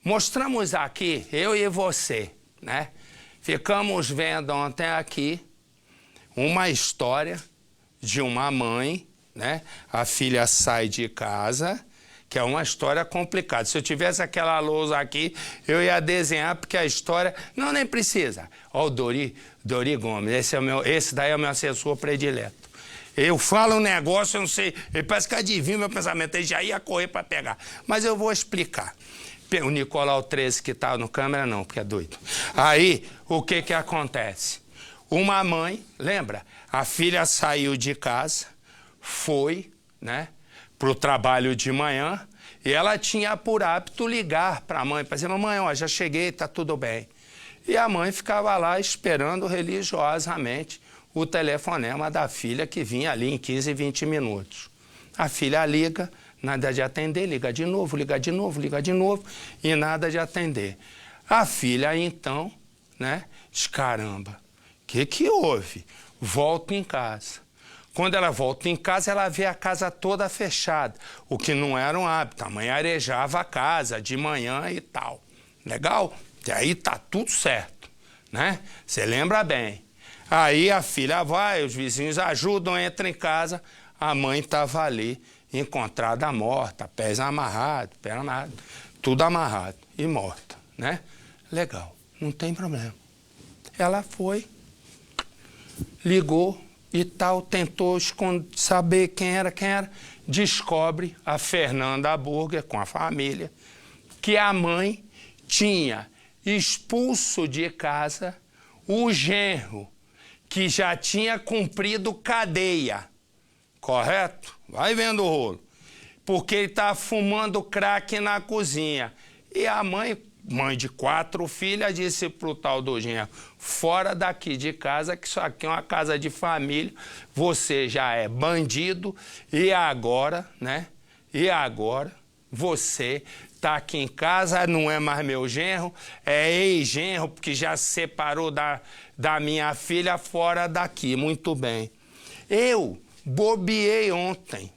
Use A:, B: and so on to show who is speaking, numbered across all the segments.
A: Mostramos aqui, eu e você, né? Ficamos vendo ontem aqui uma história de uma mãe, né? A filha sai de casa, que é uma história complicada. Se eu tivesse aquela lousa aqui, eu ia desenhar, porque a história... Não, nem precisa. Ó, o Dori Gomes, esse daí é o meu assessor predileto. Eu falo um negócio, eu não sei, ele parece que adivinha o meu pensamento, ele já ia correr para pegar. Mas eu vou explicar. O Nicolau 13 que tá no câmera não, porque é doido. Aí, o que que acontece? Uma mãe, lembra? A filha saiu de casa, foi, né, pro trabalho de manhã, e ela tinha por hábito ligar para a mãe, para dizer, mamãe, ó, já cheguei, tá tudo bem. E a mãe ficava lá esperando religiosamente o telefonema da filha que vinha ali em 15, 20 minutos. A filha liga, nada de atender, liga de novo, e nada de atender. A filha, então, né, diz, caramba, o que houve? Volta em casa. Quando ela volta em casa, ela vê a casa toda fechada, o que não era um hábito. A mãe arejava a casa de manhã e tal. Legal? E aí tá tudo certo, né? Você lembra bem. Aí a filha vai, os vizinhos ajudam, entra em casa, a mãe estava ali, encontrada morta, pés amarrados, perna amarrada, tudo amarrado e morta, né? Legal, não tem problema. Ela foi, ligou e tal, tentou saber quem era, descobre a Fernanda Burger com a família, que a mãe tinha expulso de casa o genro, que já tinha cumprido cadeia, correto? Vai vendo o rolo. Porque ele estava fumando crack na cozinha. E a mãe de 4 filhas, disse pro tal do genro, fora daqui de casa, que isso aqui é uma casa de família, você já é bandido, e agora, né? E agora, você tá aqui em casa, não é mais meu genro, é ex-genro, porque já se separou da minha filha, fora daqui. Muito bem. Eu bobeei ontem.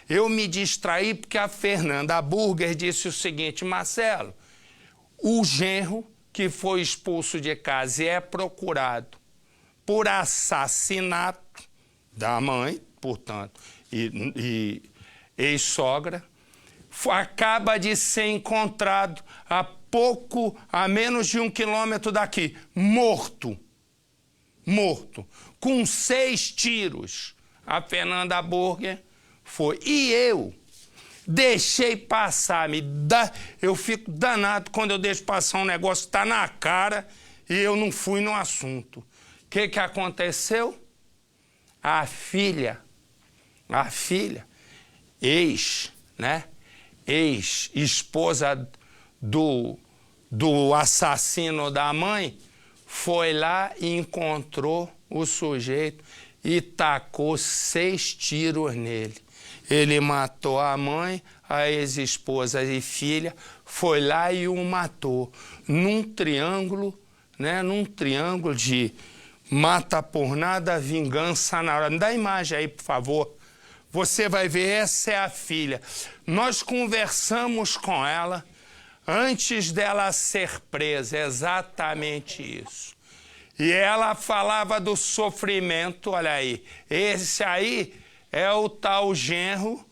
A: Eu me distraí porque a Fernanda Burger disse o seguinte, Marcelo, o genro que foi expulso de casa e é procurado por assassinato da mãe, portanto, e ex-sogra, acaba de ser encontrado a menos de 1 quilômetro daqui, morto, com 6 tiros. A Fernanda Burger foi. E eu deixei passar, eu fico danado quando eu deixo passar um negócio que tá na cara e eu não fui no assunto. O que aconteceu? A filha, né? Ex-esposa do assassino da mãe, foi lá e encontrou o sujeito e tacou 6 tiros nele. Ele matou a mãe, a ex-esposa e filha, foi lá e o matou. Num triângulo, né? Num triângulo de mata por nada, vingança na hora. Me dá a imagem aí, por favor. Você vai ver, essa é a filha. Nós conversamos com ela antes dela ser presa, exatamente isso. E ela falava do sofrimento, olha aí. Esse aí é o tal genro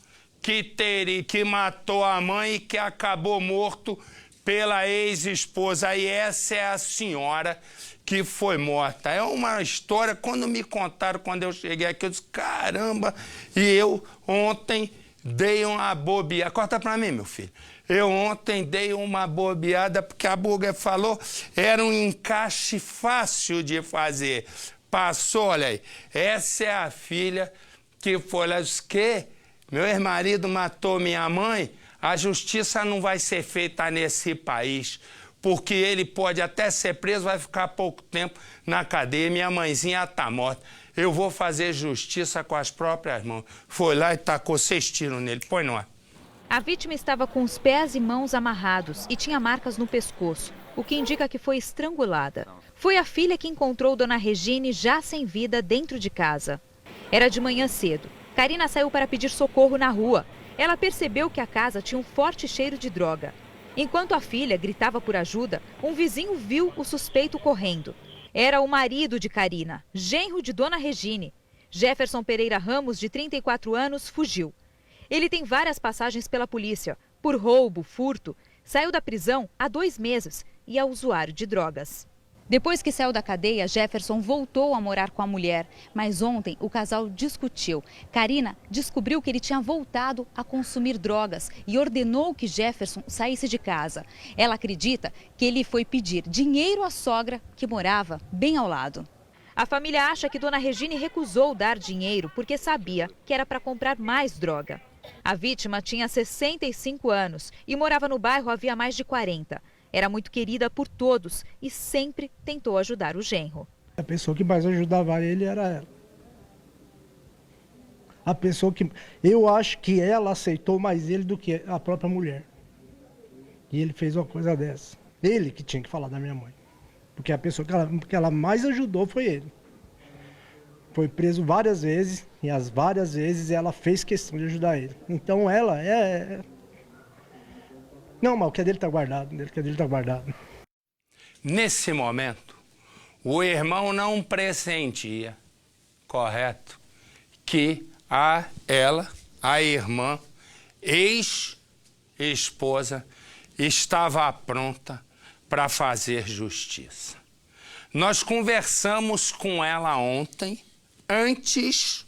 A: que matou a mãe e que acabou morto pela ex-esposa. E essa é a senhora que foi morta. É uma história, quando me contaram, quando eu cheguei aqui, eu disse, caramba, e eu ontem dei uma bobeada. Corta pra mim, meu filho. Eu ontem dei uma bobeada, porque a Burger falou, era um encaixe fácil de fazer. Passou, olha aí, essa é a filha que foi lá, disse, que meu ex-marido matou minha mãe, a justiça não vai ser feita nesse país, porque ele pode até ser preso, vai ficar pouco tempo na cadeia, minha mãezinha tá morta. Eu vou fazer justiça com as próprias mãos. Foi lá e tacou 6 tiros nele. Põe no ar.
B: A vítima estava com os pés e mãos amarrados e tinha marcas no pescoço, o que indica que foi estrangulada. Foi a filha que encontrou Dona Regine já sem vida dentro de casa. Era de manhã cedo. Karina saiu para pedir socorro na rua. Ela percebeu que a casa tinha um forte cheiro de droga. Enquanto a filha gritava por ajuda, um vizinho viu o suspeito correndo. Era o marido de Karina, genro de Dona Regine. Jefferson Pereira Ramos, de 34 anos, fugiu. Ele tem várias passagens pela polícia, por roubo, furto. Saiu da prisão há 2 meses e é usuário de drogas. Depois que saiu da cadeia, Jefferson voltou a morar com a mulher. Mas ontem o casal discutiu. Karina descobriu que ele tinha voltado a consumir drogas e ordenou que Jefferson saísse de casa. Ela acredita que ele foi pedir dinheiro à sogra, que morava bem ao lado. A família acha que Dona Regine recusou dar dinheiro porque sabia que era para comprar mais droga. A vítima tinha 65 anos e morava no bairro havia mais de 40. Era muito querida por todos e sempre tentou ajudar o genro.
C: A pessoa que mais ajudava ele era ela. A pessoa que... Eu acho que ela aceitou mais ele do que a própria mulher. E ele fez uma coisa dessa. Ele que tinha que falar da minha mãe. Porque a pessoa que ela mais ajudou foi ele. Foi preso várias vezes e as várias vezes ela fez questão de ajudar ele. Então ela é... Não, mas o que é dele está guardado, o que é dele está guardado.
A: Nesse momento, o irmão não pressentia, correto, que a irmã, ex-esposa, estava pronta para fazer justiça. Nós conversamos com ela ontem, antes,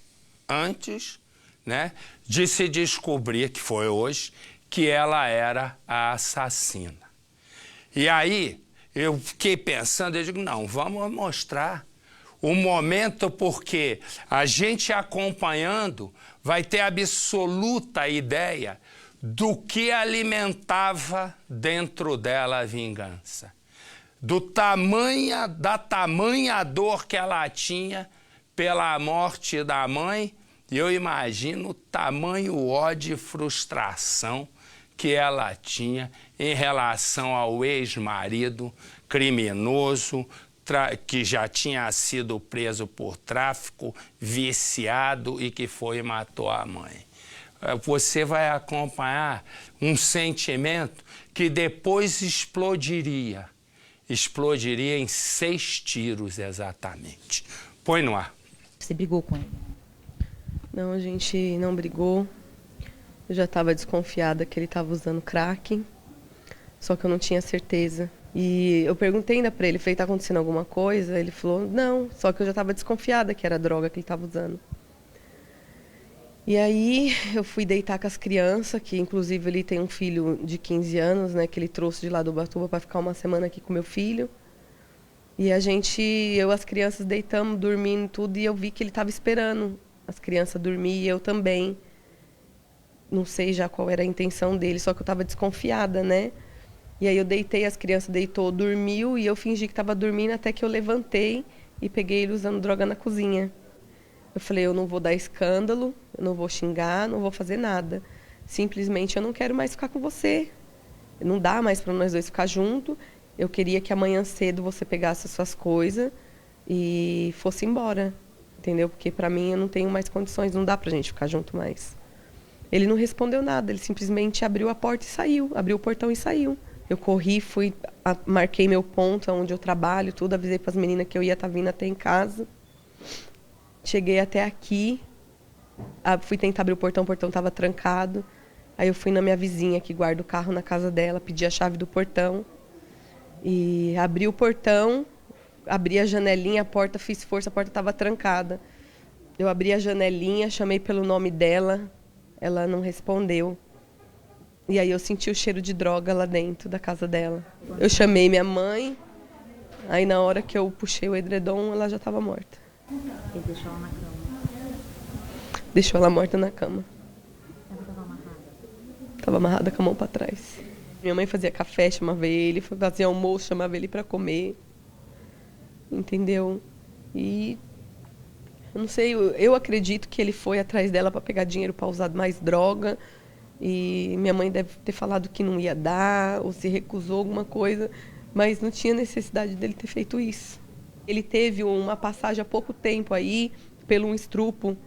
A: né, de se descobrir, que foi hoje, que ela era a assassina. E aí, eu fiquei pensando, eu digo, não, vamos mostrar o momento, porque a gente acompanhando vai ter absoluta ideia do que alimentava dentro dela a vingança. Da tamanha dor que ela tinha pela morte da mãe, e eu imagino o tamanho ódio e frustração que ela tinha em relação ao ex-marido criminoso, que já tinha sido preso por tráfico, viciado e que foi e matou a mãe. Você vai acompanhar um sentimento que depois explodiria em 6 tiros exatamente. Põe no ar.
B: Você brigou com ele?
D: Não, a gente não brigou. Eu já estava desconfiada que ele estava usando crack, só que eu não tinha certeza. E eu perguntei ainda para ele, falei, tá acontecendo alguma coisa? Ele falou, não, só que eu já estava desconfiada que era droga que ele estava usando. E aí eu fui deitar com as crianças, que inclusive ele tem um filho de 15 anos, né, que ele trouxe de lá do Ubatuba para ficar uma semana aqui com meu filho. E eu as crianças deitamos, dormindo tudo, e eu vi que ele estava esperando as crianças dormir e eu também. Não sei já qual era a intenção dele, só que eu estava desconfiada, né? E aí eu deitei, as crianças deitou, dormiu, e eu fingi que estava dormindo até que eu levantei e peguei ele usando droga na cozinha. Eu falei, eu não vou dar escândalo, eu não vou xingar, não vou fazer nada. Simplesmente eu não quero mais ficar com você. Não dá mais para nós dois ficar juntos. Eu queria que amanhã cedo você pegasse as suas coisas e fosse embora, entendeu? Porque para mim eu não tenho mais condições, não dá pra gente ficar junto mais. Ele não respondeu nada, ele simplesmente abriu a porta e saiu, abriu o portão e saiu. Eu corri, marquei meu ponto, onde eu trabalho, tudo, avisei para as meninas que eu ia estar vindo até em casa. Cheguei até aqui, fui tentar abrir o portão estava trancado. Aí eu fui na minha vizinha que guarda o carro na casa dela, pedi a chave do portão. E abri o portão, abri a janelinha, a porta, fiz força, a porta estava trancada. Eu abri a janelinha, chamei pelo nome dela, ela não respondeu. E aí eu senti o cheiro de droga lá dentro da casa dela. Eu chamei minha mãe, aí na hora que eu puxei o edredom, ela já estava morta.
B: Ele deixou ela na cama?
D: Deixou ela morta na cama.
B: Ela estava amarrada?
D: Estava amarrada com a mão para trás. Minha mãe fazia café, chamava ele, fazia almoço, chamava ele para comer. Entendeu? E eu não sei, eu acredito que ele foi atrás dela para pegar dinheiro para usar mais droga. E minha mãe deve ter falado que não ia dar, ou se recusou alguma coisa, mas não tinha necessidade dele ter feito isso. Ele teve uma passagem há pouco tempo aí, pelo um estrupo,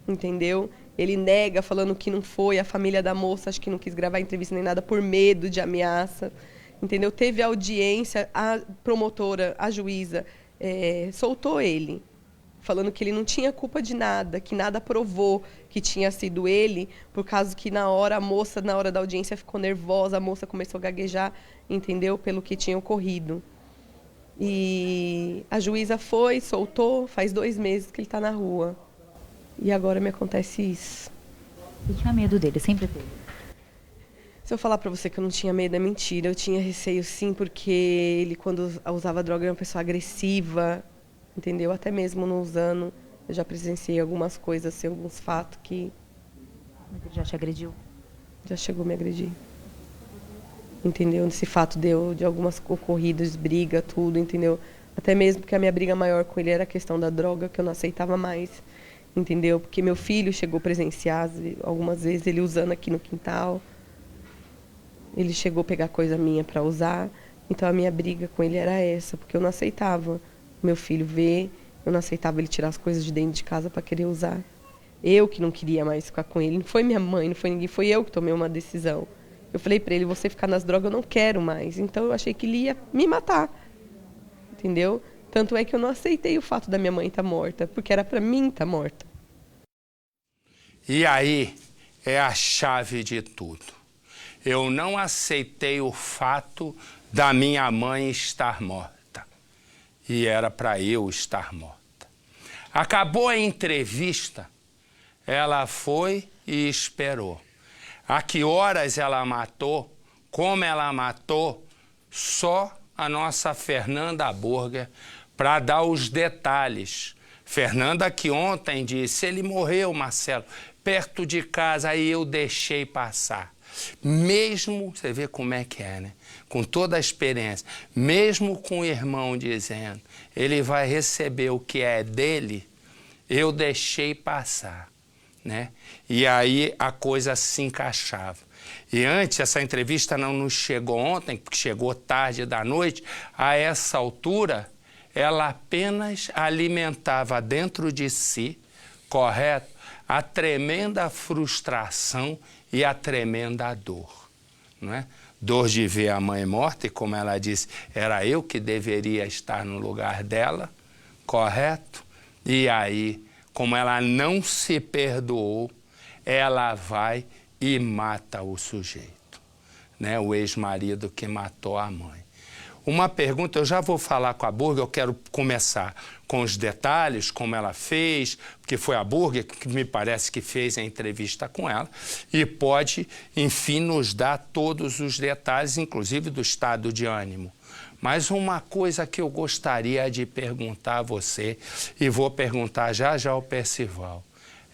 D: entendeu? Ele nega, falando que não foi. A família da moça, acho que não quis gravar entrevista nem nada por medo de ameaça. Entendeu? Teve audiência, a promotora, a juíza, soltou ele, falando que ele não tinha culpa de nada, que nada provou que tinha sido ele, por causa que na hora da audiência, ficou nervosa, a moça começou a gaguejar, entendeu? Pelo que tinha ocorrido. E a juíza foi, soltou, faz 2 meses que ele está na rua. E agora me acontece isso.
B: Você tinha medo dele, sempre teve?
D: Se eu falar pra você que eu não tinha medo, é mentira. Eu tinha receio, sim, porque ele, quando usava droga, era uma pessoa agressiva, entendeu? Até mesmo não usando, eu já presenciei algumas coisas, assim, alguns fatos que...
B: Mas ele já te agrediu?
D: Já chegou a me agredir. Entendeu? Esse fato de algumas ocorridas, briga, tudo, entendeu? Até mesmo porque a minha briga maior com ele era a questão da droga, que eu não aceitava mais, entendeu? Porque meu filho chegou a presenciar algumas vezes ele usando aqui no quintal. Ele chegou a pegar coisa minha para usar, então a minha briga com ele era essa, porque eu não aceitava meu filho ver, eu não aceitava ele tirar as coisas de dentro de casa para querer usar. Eu que não queria mais ficar com ele, não foi minha mãe, não foi ninguém, foi eu que tomei uma decisão. Eu falei para ele, você ficar nas drogas eu não quero mais, então eu achei que ele ia me matar, entendeu? Tanto é que eu não aceitei o fato da minha mãe estar morta, porque era para mim estar morta.
A: E aí é a chave de tudo. Eu não aceitei o fato da minha mãe estar morta. E era para eu estar morta. Acabou a entrevista, ela foi e esperou. A que horas ela matou, como ela matou, só a nossa Fernanda Burger para dar os detalhes. Fernanda que ontem disse, ele morreu, Marcelo, perto de casa, aí eu deixei passar. Mesmo, você vê como é que é, né? Com toda a experiência, mesmo com o irmão dizendo, ele vai receber o que é dele, eu deixei passar, né? E aí a coisa se encaixava. E antes, essa entrevista não nos chegou ontem, porque chegou tarde da noite, a essa altura, ela apenas alimentava dentro de si, correto, a tremenda frustração e a tremenda dor, não é? Dor de ver a mãe morta, e como ela disse, era eu que deveria estar no lugar dela, correto? E aí, como ela não se perdoou, ela vai e mata o sujeito, né? O ex-marido que matou a mãe. Uma pergunta, eu já vou falar com a Burger, eu quero começar com os detalhes, como ela fez, porque foi a Burger que me parece que fez a entrevista com ela, e pode, enfim, nos dar todos os detalhes, inclusive do estado de ânimo. Mas uma coisa que eu gostaria de perguntar a você, e vou perguntar já já ao Percival,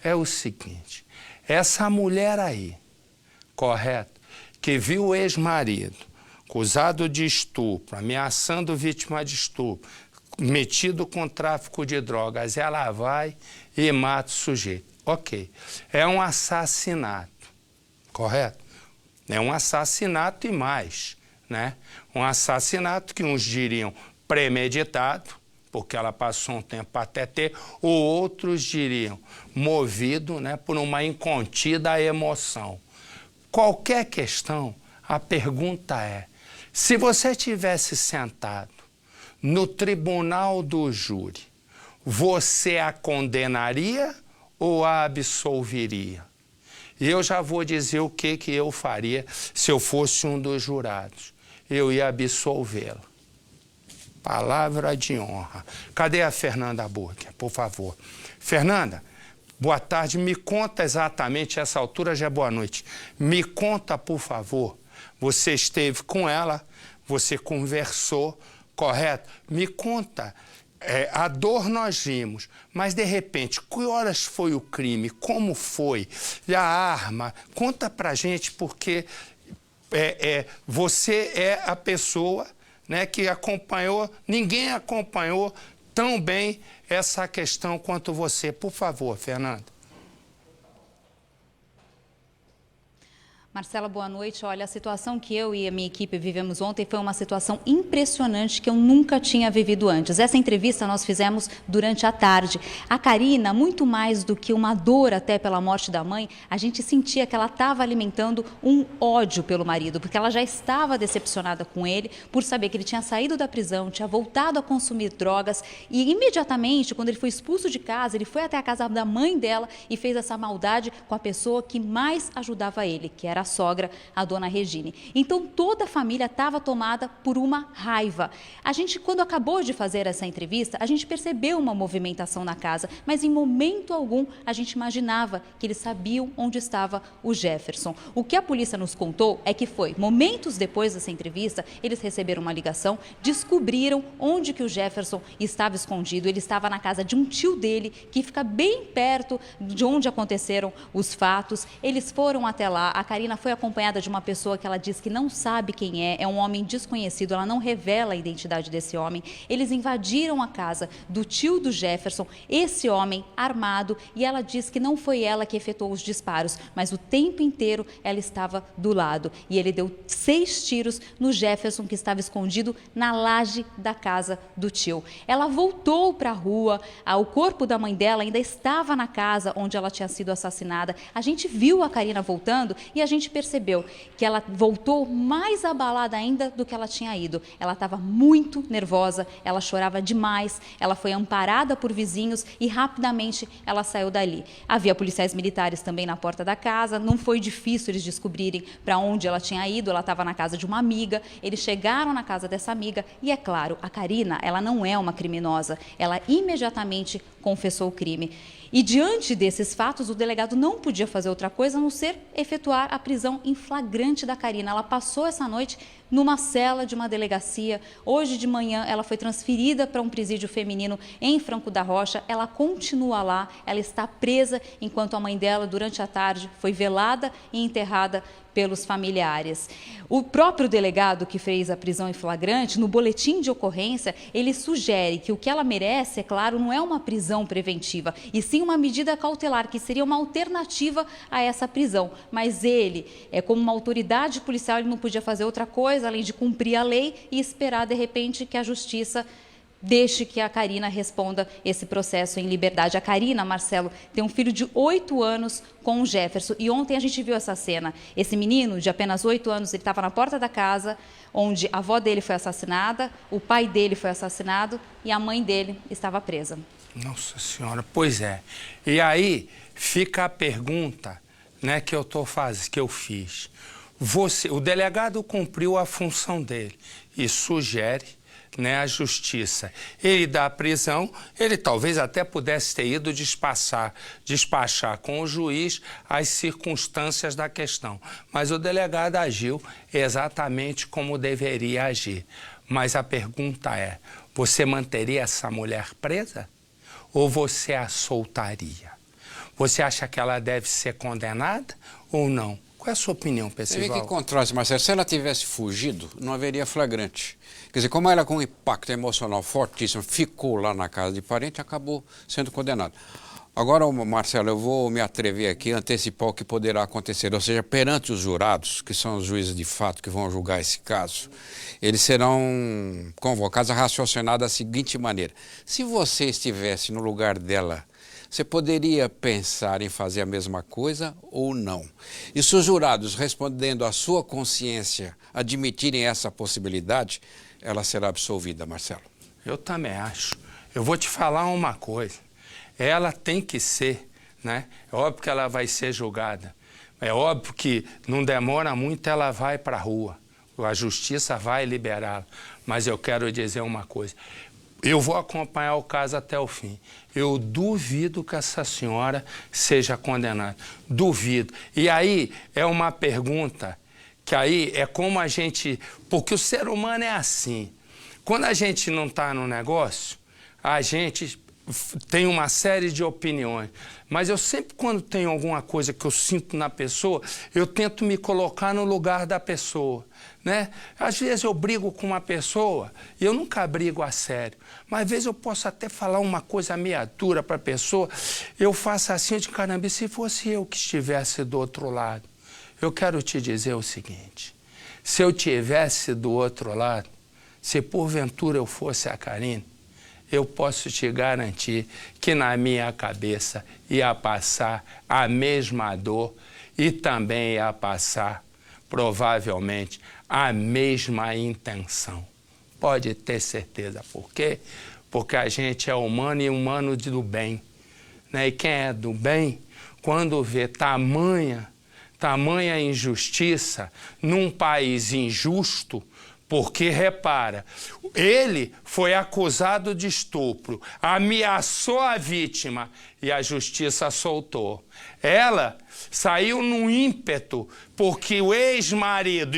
A: é o seguinte, essa mulher aí, correto, que viu o ex-marido, acusado de estupro, ameaçando vítima de estupro, metido com tráfico de drogas, ela vai e mata o sujeito. Ok, é um assassinato, correto? É um assassinato e mais, né? Um assassinato que uns diriam premeditado, porque ela passou um tempo até ter, ou outros diriam movido, né, por uma incontida emoção. Qualquer questão, a pergunta é, se você tivesse sentado no tribunal do júri, você a condenaria ou a absolveria? E eu já vou dizer o que eu faria se eu fosse um dos jurados. Eu ia absolvê-la. Palavra de honra. Cadê a Fernanda Burger, por favor? Fernanda, boa tarde. Me conta exatamente, essa altura já é boa noite. Me conta, por favor. Você esteve com ela, você conversou, correto? Me conta, a dor nós vimos, mas de repente, que horas foi o crime? Como foi? E a arma? Conta pra gente, porque você é a pessoa, né, que acompanhou, ninguém acompanhou tão bem essa questão quanto você. Por favor, Fernanda.
E: Marcela, boa noite. Olha, a situação que eu e a minha equipe vivemos ontem foi uma situação impressionante que eu nunca tinha vivido antes. Essa entrevista nós fizemos durante a tarde. A Karina, muito mais do que uma dor até pela morte da mãe, a gente sentia que ela estava alimentando um ódio pelo marido, porque ela já estava decepcionada com ele por saber que ele tinha saído da prisão, tinha voltado a consumir drogas e imediatamente, quando ele foi expulso de casa, ele foi até a casa da mãe dela e fez essa maldade com a pessoa que mais ajudava ele, que era a sogra, a dona Regine. Então toda a família estava tomada por uma raiva. A gente, quando acabou de fazer essa entrevista, a gente percebeu uma movimentação na casa, mas em momento algum a gente imaginava que eles sabiam onde estava o Jefferson. O que a polícia nos contou é que foi momentos depois dessa entrevista, eles receberam uma ligação, descobriram onde que o Jefferson estava escondido. Ele estava na casa de um tio dele, que fica bem perto de onde aconteceram os fatos. Eles foram até lá. A Karina foi acompanhada de uma pessoa que ela diz que não sabe quem é um homem desconhecido, ela não revela a identidade desse homem. Eles invadiram a casa do tio do Jefferson, esse homem armado, e ela diz que não foi ela que efetuou os disparos, mas o tempo inteiro ela estava do lado. E ele deu 6 tiros no Jefferson, que estava escondido na laje da casa do tio. Ela voltou para a rua, o corpo da mãe dela ainda estava na casa onde ela tinha sido assassinada. A gente viu a Karina voltando e a gente percebeu que ela voltou mais abalada ainda do que ela tinha ido. Ela estava muito nervosa, ela chorava demais, ela foi amparada por vizinhos e rapidamente ela saiu dali. Havia policiais militares também na porta da casa, não foi difícil eles descobrirem para onde ela tinha ido, ela estava na casa de uma amiga, eles chegaram na casa dessa amiga e, é claro, a Karina, ela não é uma criminosa, ela imediatamente confessou o crime. E diante desses fatos, o delegado não podia fazer outra coisa a não ser efetuar a prisão em flagrante da Karina. Ela passou essa noite numa cela de uma delegacia. Hoje de manhã ela foi transferida para um presídio feminino em Franco da Rocha. Ela continua lá, ela está presa enquanto a mãe dela, durante a tarde, foi velada e enterrada pelos familiares. O próprio delegado que fez a prisão em flagrante, no boletim de ocorrência, ele sugere que o que ela merece, é claro, não é uma prisão preventiva, e sim uma medida cautelar, que seria uma alternativa a essa prisão. Mas ele, como uma autoridade policial, ele não podia fazer outra coisa, além de cumprir a lei e esperar, de repente, que a justiça deixe que a Karina responda esse processo em liberdade. A Karina, Marcelo, tem um filho de 8 anos com o Jefferson. E ontem a gente viu essa cena. Esse menino, de apenas 8 anos, ele estava na porta da casa, onde a avó dele foi assassinada, o pai dele foi assassinado e a mãe dele estava presa.
A: Nossa Senhora, pois é. E aí fica a pergunta, né, que eu fiz. O delegado cumpriu a função dele e sugere, né, a justiça. Ele dá a prisão, ele talvez até pudesse ter ido despachar com o juiz as circunstâncias da questão. Mas o delegado agiu exatamente como deveria agir. Mas a pergunta é, você manteria essa mulher presa ou você a soltaria? Você acha que ela deve ser condenada ou não? Qual é a sua opinião, Percival?
F: Você vê que contraste, Marcelo. Se ela tivesse fugido, não haveria flagrante. Quer dizer, como ela com um impacto emocional fortíssimo ficou lá na casa de parente, acabou sendo condenada. Agora, Marcelo, eu vou me atrever aqui a antecipar o que poderá acontecer. Ou seja, perante os jurados, que são os juízes de fato que vão julgar esse caso, eles serão convocados a raciocinar da seguinte maneira. Se você estivesse no lugar dela, você poderia pensar em fazer a mesma coisa ou não? E se os jurados, respondendo à sua consciência, admitirem essa possibilidade, ela será absolvida, Marcelo.
A: Eu também acho. Eu vou te falar uma coisa. Ela tem que ser, né? É óbvio que ela vai ser julgada. É óbvio que não demora muito, ela vai para a rua. A justiça vai liberá-la. Mas eu quero dizer uma coisa. Eu vou acompanhar o caso até o fim. Eu duvido que essa senhora seja condenada. Duvido. E aí é uma pergunta que aí é como a gente... Porque o ser humano é assim. Quando a gente não está no negócio, a gente tem uma série de opiniões. Mas eu sempre, quando tenho alguma coisa que eu sinto na pessoa, eu tento me colocar no lugar da pessoa, né? Às vezes eu brigo com uma pessoa e eu nunca brigo a sério. Mas às vezes eu posso até falar uma coisa meia dura para a pessoa. Eu faço assim de caramba, e se fosse eu que estivesse do outro lado? eu quero te dizer o seguinte, se eu tivesse do outro lado, se porventura eu fosse a Karine, eu posso te garantir que na minha cabeça ia passar a mesma dor e também ia passar, provavelmente, a mesma intenção. Pode ter certeza. Por quê? Porque a gente é humano e humano do bem, né? E quem é do bem, quando vê tamanha injustiça num país injusto, porque, repara, ele foi acusado de estupro, ameaçou a vítima e a justiça soltou. Ela saiu num ímpeto porque o ex-marido,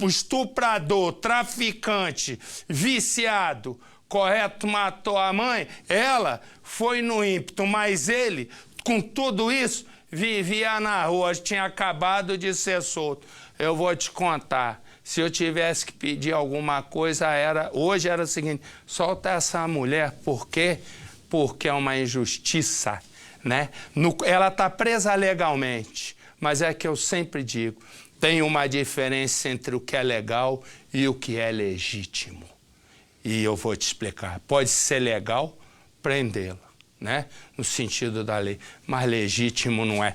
A: o estuprador, traficante, viciado, correto, matou a mãe, ela foi no ímpeto, mas ele, com tudo isso, vivia na rua, tinha acabado de ser solto. Eu vou te contar. Se eu tivesse que pedir alguma coisa, hoje era o seguinte, solta essa mulher, por quê? Porque é uma injustiça, né? Ela está presa legalmente, mas é que eu sempre digo, tem uma diferença entre o que é legal e o que é legítimo. E eu vou te explicar. Pode ser legal prendê-la, né? No sentido da lei, mas legítimo não é.